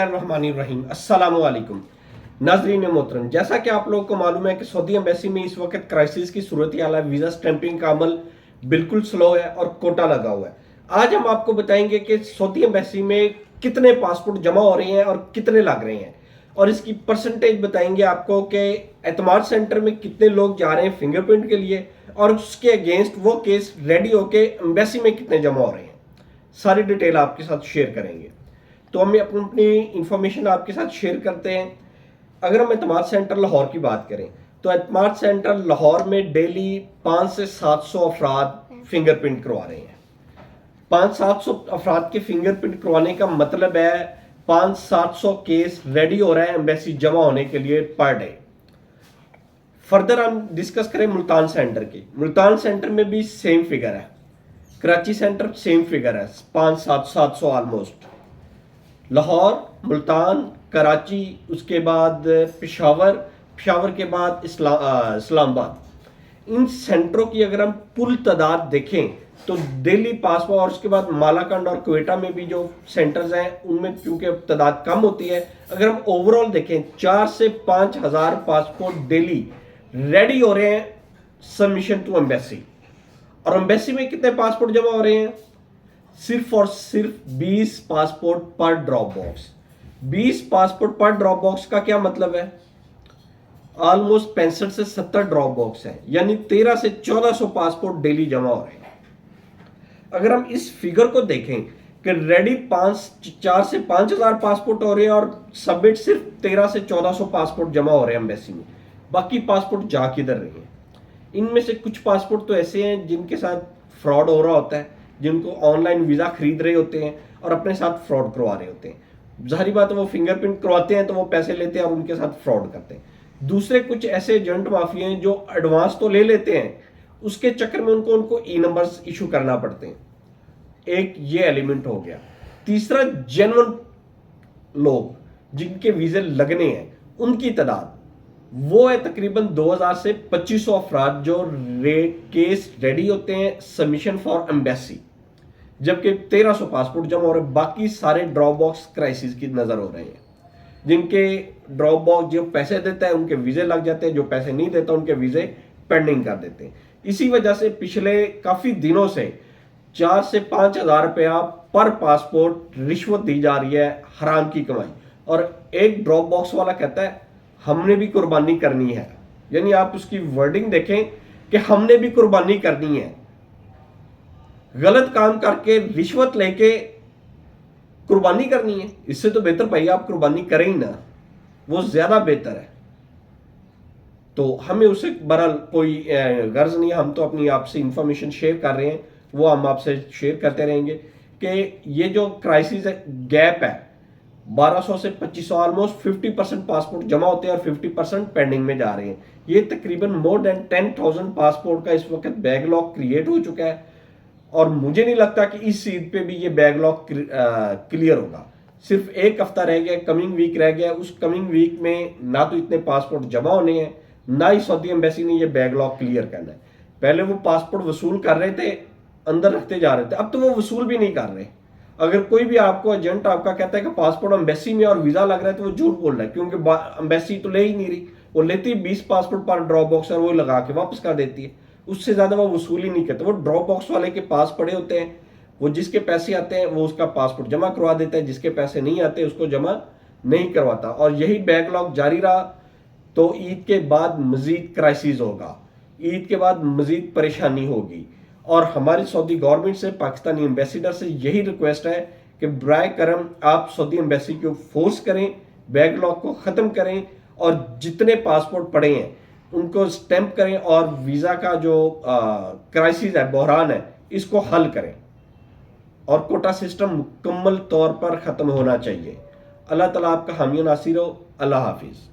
बिस्मिल्लाहिर्रहमानिर्रहीम। अस्सलाम वालेकुम नाजरीन मोहतरम, जैसा कि आप लोगों को मालूम है कि सऊदी एम्बेसी में इस वक्त क्राइसिस की सूरत हाल है। वीज़ा स्टैंपिंग का अमल बिल्कुल स्लो है और कोटा लगा हुआ है। आज हम आपको बताएंगे कि सऊदी एम्बेसी में कितने पासपोर्ट जमा हो रहे हैं और कितने लग रहे हैं, और इसकी परसेंटेज बताएंगे आपको कि एतमाद सेंटर में कितने लोग जा रहे हैं फिंगरप्रिंट के लिए, और उसके अगेंस्ट वो केस रेडी होके एम्बेसी में कितने जमा हो रहे हैं। सारी डिटेल आपके साथ शेयर करेंगे। तो हम अपनी इंफॉर्मेशन आपके साथ शेयर करते हैं। अगर हम एतमाद सेंटर लाहौर की बात करें तो एतमाद सेंटर लाहौर में डेली 500 से 700 अफराद फिंगरप्रिंट करवा रहे हैं। 500-700 अफराद के फिंगरप्रिंट करवाने का मतलब है 500-700 केस रेडी हो रहा है एम्बेसी जमा होने के लिए पर डे। फर्दर हम डिस्कस करें मुल्तान सेंटर की। मुल्तान सेंटर में भी सेम फिगर है, कराची सेंटर सेम फिगर है, 500-700 ऑलमोस्ट। लाहौर, मुल्तान, कराची, उसके बाद पेशावर के बाद इस्लामाबाद, इन सेंटरों की अगर हम कुल तादाद देखें तो डेली पासपोर्ट, और उसके बाद मालाकंड और क्वेटा में भी जो सेंटर्स हैं उनमें क्योंकि तादाद कम होती है, अगर हम ओवरऑल देखें 4 से 5 हज़ार पासपोर्ट डेली रेडी हो रहे हैं सबमिशन टू एम्बेसी। और एम्बेसी में कितने पासपोर्ट जमा हो रहे हैं? सिर्फ और सिर्फ 20 पासपोर्ट पर ड्रॉप बॉक्स। 20 पासपोर्ट पर ड्रॉप बॉक्स का क्या मतलब है? ऑलमोस्ट 65 से 70 ड्रॉप बॉक्स है, यानी 13 से 1400 पासपोर्ट डेली जमा हो रहे हैं। अगर हम इस फिगर को देखें कि रेडी 4 से 5 हज़ार पासपोर्ट हो रहे हैं और सबमिट सिर्फ 13 से 1400 पासपोर्ट जमा हो रहे हैं एम्बेसी में, बाकी पासपोर्ट जा किधर रहे हैं? इनमें से कुछ पासपोर्ट तो ऐसे हैं जिनके साथ फ्रॉड हो रहा होता है, जिनको ऑनलाइन वीज़ा खरीद रहे होते हैं और अपने साथ फ्रॉड करवा रहे होते हैं। जाहिर बात है वो फिंगरप्रिंट करवाते हैं तो वो पैसे लेते हैं और उनके साथ फ्रॉड करते हैं। दूसरे कुछ ऐसे एजेंट माफिया हैं जो एडवांस तो ले लेते हैं, उसके चक्कर में उनको ई नंबर्स इशू करना पड़ते हैं। एक ये एलिमेंट हो गया। तीसरा, जेन्युइन लोग जिनके वीज़े लगने हैं उनकी तादाद वो है तकरीबन 2000 से 2500 अफराद जो केस रेडी होते हैं सबमिशन फॉर एम्बेसी, जबकि 1300 पासपोर्ट जमा हो रहे हैं। बाकी सारे ड्रॉप बॉक्स क्राइसिस की नजर हो रहे हैं। जिनके ड्रॉप बॉक्स जो पैसे देता है उनके वीजे लग जाते हैं, जो पैसे नहीं देता उनके वीजे पेंडिंग कर देते हैं। इसी वजह से पिछले काफी दिनों से 4 से 5 हज़ार रुपया पर पासपोर्ट रिश्वत दी जा रही है, हराम की कमाई। और एक ड्रॉप बॉक्स वाला कहता है हमने भी कुर्बानी करनी है, यानी आप उसकी वर्डिंग देखें कि हमने भी कुर्बानी करनी है। गलत काम करके रिश्वत लेके कुर्बानी करनी है, इससे तो बेहतर भाई आप कुर्बानी करें ही ना, वो ज्यादा बेहतर है। तो हमें उससे बहरहाल कोई गर्ज नहीं है, हम तो अपनी आपसे इंफॉर्मेशन शेयर कर रहे हैं, वो हम आपसे शेयर करते रहेंगे कि ये जो क्राइसिस है, गैप है 1200 से 2500, ऑलमोस्ट 50% पासपोर्ट जमा होते हैं और 50% पेंडिंग में जा रहे हैं। ये तकरीबन मोर देन 10,000 पासपोर्ट का इस वक्त बैकलॉग क्रिएट हो चुका है, और मुझे नहीं लगता कि इस ईद पे भी ये बैकलॉग क्लियर होगा। सिर्फ एक हफ्ता रह गया, कमिंग वीक रह गया। उस कमिंग वीक में ना तो इतने पासपोर्ट जमा होने हैं, ना ही सऊदी एम्बेसी ने ये बैकलॉग क्लियर करना है। पहले वो पासपोर्ट वसूल कर रहे थे, अंदर रखते जा रहे थे, अब तो वो वसूल भी नहीं कर रहे। अगर कोई भी आपको एजेंट आपका कहता है कि पासपोर्ट एम्बेसी में और वीजा लग रहा है तो वो झूठ बोल रहा है, क्योंकि एम्बेसी तो ले ही नहीं रही। वो लेती 20 पासपोर्ट पर ड्रॉप बॉक्स और वो लगा के वापस कर देती है, उससे ज्यादा वो वसूल ही नहीं करते। वो ड्रॉप बॉक्स वाले के पास पड़े होते हैं, वो जिसके पैसे आते हैं वो उसका पासपोर्ट जमा करवा देता है, जिसके पैसे नहीं आते उसको जमा नहीं करवाता। और यही बैकलॉग जारी रहा तो ईद के बाद मजीद क्राइसिस होगा, ईद के बाद मजीद परेशानी होगी। और हमारी सऊदी गवर्नमेंट से, पाकिस्तानी एम्बेसडर से यही रिक्वेस्ट है कि बराए करम आप सऊदी एम्बेसी को फोर्स करें, बैकलॉग को ख़त्म करें, और जितने पासपोर्ट पड़े हैं उनको स्टैंप करें, और वीज़ा का जो क्राइसिस है, बहरान है, इसको हल करें, और कोटा सिस्टम मुकम्मल तौर पर ख़त्म होना चाहिए। अल्लाह ताला आपका हामी नासिर हो। अल्लाह हाफिज़।